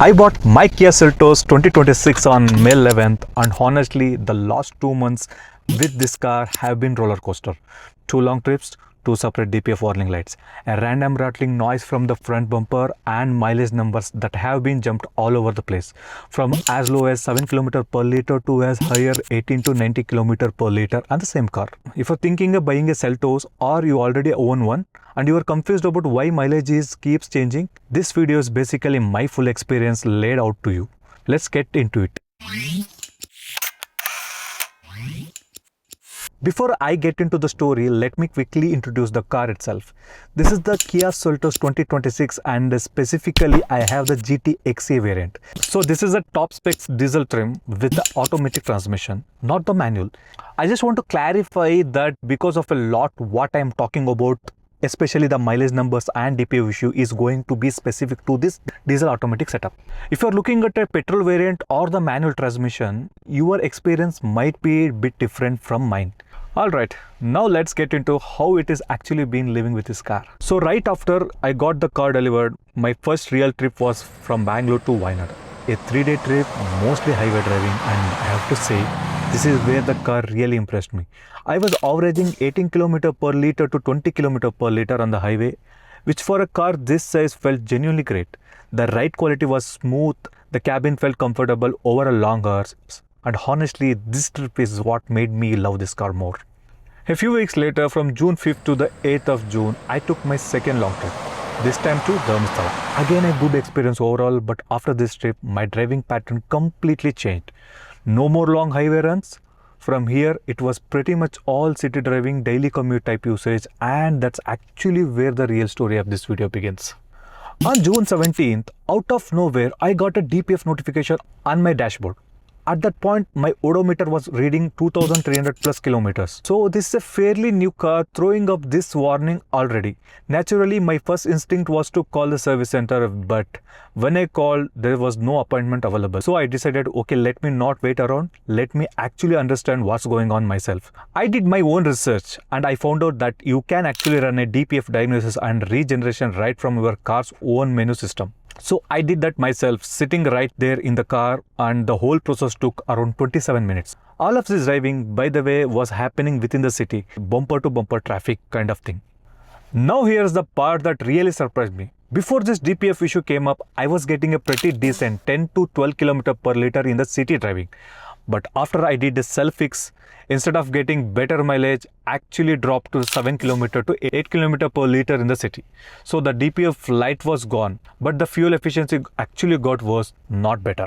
I bought my Kia Seltos 2026 on May 11th, and honestly the last 2 months with this car have been roller coaster. 2 long trips, 2 separate DPF warning lights, a random rattling noise from the front bumper, and mileage numbers that have been jumped all over the place, from as low as 7 km per liter to as higher 18 to 90 km per liter on the same car. If you're thinking of buying a Seltos or you already own one and you are confused about why mileage keeps changing, this video is basically my full experience laid out to you. Let's get into it. Before I get into the story, let me quickly introduce the car itself. This is the Kia Seltos 2026 and specifically I have the GT XE variant. So this is a top specs diesel trim with the automatic transmission, not the manual. I just want to clarify that because of a lot what I am talking about, especially the mileage numbers and DPF issue, is going to be specific to this diesel automatic setup. If you are looking at a petrol variant or the manual transmission, your experience might be a bit different from mine. Alright, now let's get into how it is actually been living with this car. So right after I got the car delivered, my first real trip was from Bangalore to Wayanad. A 3-day trip, mostly highway driving, and I have to say, this is where the car really impressed me. I was averaging 18 km per liter to 20 km per liter on the highway, which for a car this size felt genuinely great. The ride quality was smooth, the cabin felt comfortable over a long hours, and honestly this trip is what made me love this car more. A few weeks later, from June 5th to the 8th of June, I took my second long trip, this time to Dharmasthala. Again a good experience overall, but after this trip my driving pattern completely changed. No more long highway runs. From here it was pretty much all city driving, daily commute type usage, and that's actually where the real story of this video begins. On June 17th, out of nowhere I got a DPF notification on my dashboard. At that point, my odometer was reading 2300 plus kilometers. So this is a fairly new car throwing up this warning already. Naturally, my first instinct was to call the service center, but when I called, there was no appointment available. So I decided, okay, let me not wait around. Let me actually understand what's going on myself. I did my own research and I found out that you can actually run a DPF diagnosis and regeneration right from your car's own menu system. So I did that myself, sitting right there in the car, and the whole process took around 27 minutes. All of this driving, by the way, was happening within the city, bumper to bumper traffic kind of thing. Now here's the part that really surprised me. Before this DPF issue came up, I was getting a pretty decent 10 to 12 km per liter in the city driving. But after I did the self-fix, instead of getting better mileage, actually dropped to 7 km to 8 km per liter in the city. So the DPF light was gone, but the fuel efficiency actually got worse, not better.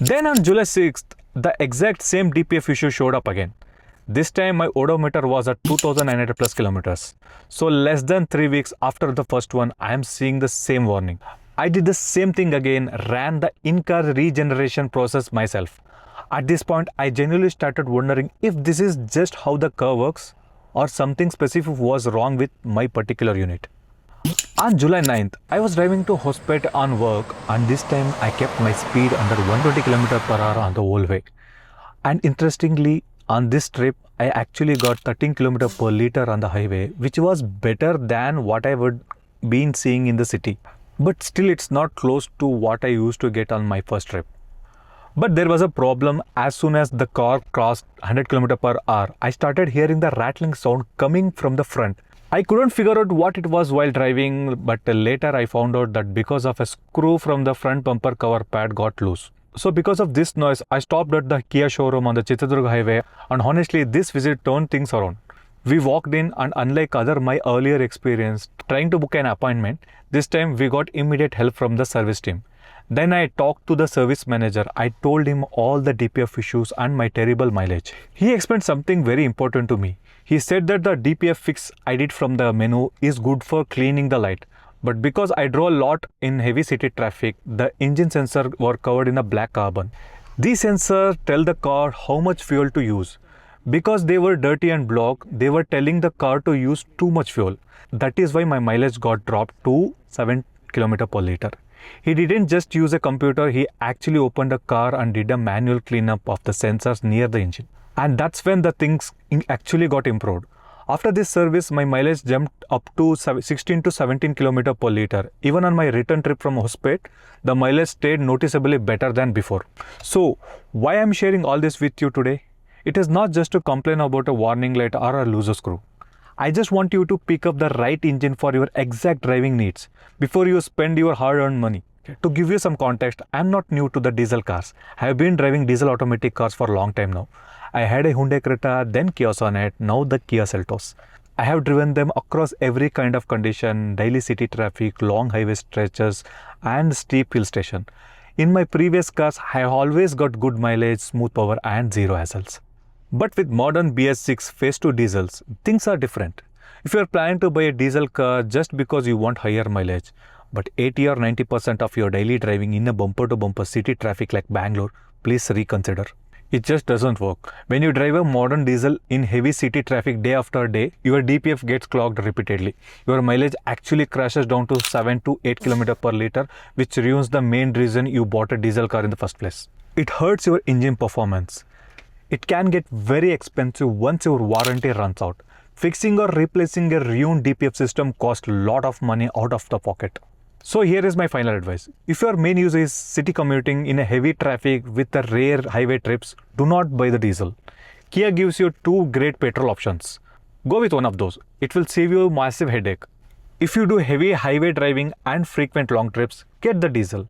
Then on July 6th, the exact same DPF issue showed up again. This time my odometer was at 2900 plus kilometers. So less than 3 weeks after the first one, I am seeing the same warning. I did the same thing again, ran the in-car regeneration process myself. At this point, I genuinely started wondering if this is just how the car works or something specific was wrong with my particular unit. On July 9th, I was driving to Hospet on work, and this time I kept my speed under 120 km per hour on the whole way. And interestingly, on this trip, I actually got 13 km per liter on the highway, which was better than what I would been seeing in the city. But still it's not close to what I used to get on my first trip. But there was a problem. As soon as the car crossed 100 km per hour, I started hearing the rattling sound coming from the front. I couldn't figure out what it was while driving, but later I found out that because of a screw from the front bumper cover pad got loose. So because of this noise, I stopped at the Kia showroom on the Chitradurga highway, and honestly this visit turned things around. We walked in, and unlike my earlier experience trying to book an appointment, this time we got immediate help from the service team. Then I talked to the service manager. I told him all the DPF issues and my terrible mileage. He explained something very important to me. He said that the DPF fix I did from the menu is good for cleaning the light. But because I drove a lot in heavy city traffic, the engine sensors were covered in a black carbon. These sensors tell the car how much fuel to use. Because they were dirty and blocked, they were telling the car to use too much fuel. That is why my mileage got dropped to 7 km per liter. He didn't just use a computer, he actually opened the car and did a manual cleanup of the sensors near the engine. And that's when the things actually got improved. After this service, my mileage jumped up to 16 to 17 km per liter. Even on my return trip from Hospet, the mileage stayed noticeably better than before. So, why I'm sharing all this with you today? It is not just to complain about a warning light or a loose screw. I just want you to pick up the right engine for your exact driving needs before you spend your hard-earned money. To give you some context, I'm not new to the diesel cars. I have been driving diesel automatic cars for a long time now. I had a Hyundai Creta, then Kia Sonet, now the Kia Seltos. I have driven them across every kind of condition, daily city traffic, long highway stretches, and steep hill station. In my previous cars, I have always got good mileage, smooth power, and zero hassles. But with modern BS6 Phase 2 diesels, things are different. If you are planning to buy a diesel car just because you want higher mileage, but 80 or 90% of your daily driving in a bumper-to-bumper city traffic like Bangalore, please reconsider. It just doesn't work. When you drive a modern diesel in heavy city traffic day after day, your DPF gets clogged repeatedly. Your mileage actually crashes down to 7 to 8 km per liter, which ruins the main reason you bought a diesel car in the first place. It hurts your engine performance. It can get very expensive once your warranty runs out. Fixing or replacing a ruined DPF system costs a lot of money out of the pocket. So here is my final advice. If your main use is city commuting in a heavy traffic with the rare highway trips, do not buy the diesel. Kia gives you two great petrol options. Go with one of those. It will save you a massive headache. If you do heavy highway driving and frequent long trips, get the diesel.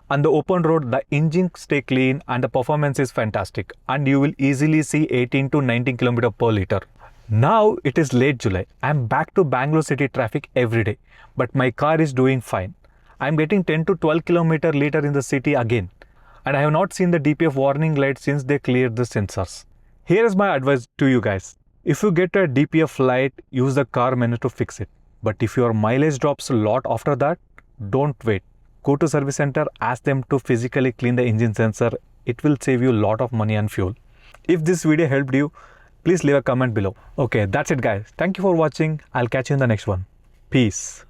On the open road, the engine stays clean and the performance is fantastic, and you will easily see 18 to 19 km per liter. Now it is late July. I am back to Bangalore city traffic every day, but my car is doing fine. I am getting 10 to 12 km liter in the city again, and I have not seen the DPF warning light since they cleared the sensors. Here is my advice to you guys. If you get a DPF light, use the car menu to fix it. But if your mileage drops a lot after that, don't wait. Go to service center, ask them to physically clean the engine sensor. It will save you a lot of money and fuel. If this video helped you, please leave a comment below. Okay, that's it guys. Thank you for watching. I'll catch you in the next one. Peace.